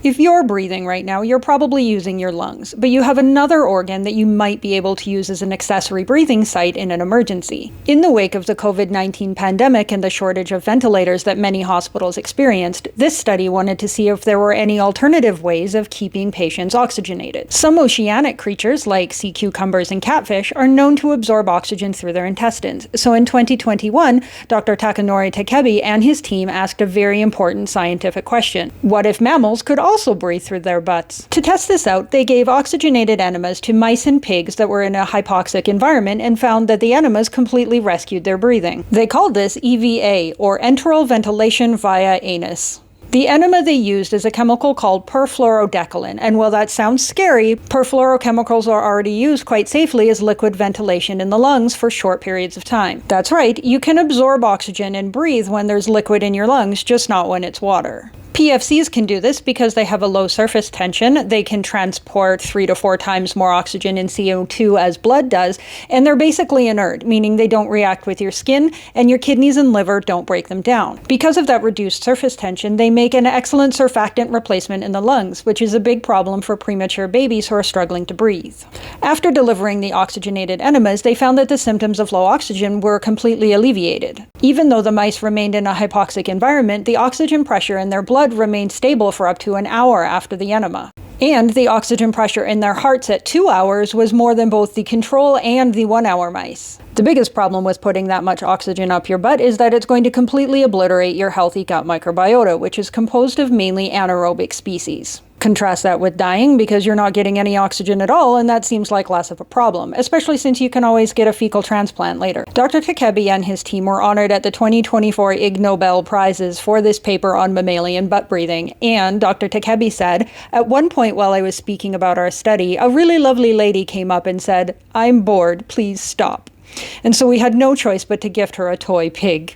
If you're breathing right now, you're probably using your lungs, but you have another organ that you might be able to use as an accessory breathing site in an emergency. In the wake of the COVID-19 pandemic and the shortage of ventilators that many hospitals experienced, this study wanted to see if there were any alternative ways of keeping patients oxygenated. Some oceanic creatures, like sea cucumbers and catfish, are known to absorb oxygen through their intestines. So in 2021, Dr. Takanori Takebi and his team asked a very important scientific question. What if mammals could also breathe through their butts? To test this out, they gave oxygenated enemas to mice and pigs that were in a hypoxic environment and found that the enemas completely rescued their breathing. They called this EVA, or enteral ventilation via anus. The enema they used is a chemical called perfluorodecolin, and while that sounds scary, perfluorochemicals are already used quite safely as liquid ventilation in the lungs for short periods of time. That's right, you can absorb oxygen and breathe when there's liquid in your lungs, just not when it's water. PFCs can do this because they have a low surface tension, they can transport 3 to 4 times more oxygen in CO2 as blood does, and they're basically inert, meaning they don't react with your skin, and your kidneys and liver don't break them down. Because of that reduced surface tension, they make an excellent surfactant replacement in the lungs, which is a big problem for premature babies who are struggling to breathe. After delivering the oxygenated enemas, they found that the symptoms of low oxygen were completely alleviated. Even though the mice remained in a hypoxic environment, the oxygen pressure in their blood remained stable for up to an hour after the enema. And the oxygen pressure in their hearts at 2 hours was more than both the control and the 1-hour mice. The biggest problem with putting that much oxygen up your butt is that it's going to completely obliterate your healthy gut microbiota, which is composed of mainly anaerobic species. Contrast that with dying, because you're not getting any oxygen at all, and that seems like less of a problem, especially since you can always get a fecal transplant later. Dr. Takebi and his team were honored at the 2024 Ig Nobel Prizes for this paper on mammalian butt breathing, and Dr. Takebi said, "At one point while I was speaking about our study, a really lovely lady came up and said, 'I'm bored, please stop.' And so we had no choice but to gift her a toy pig."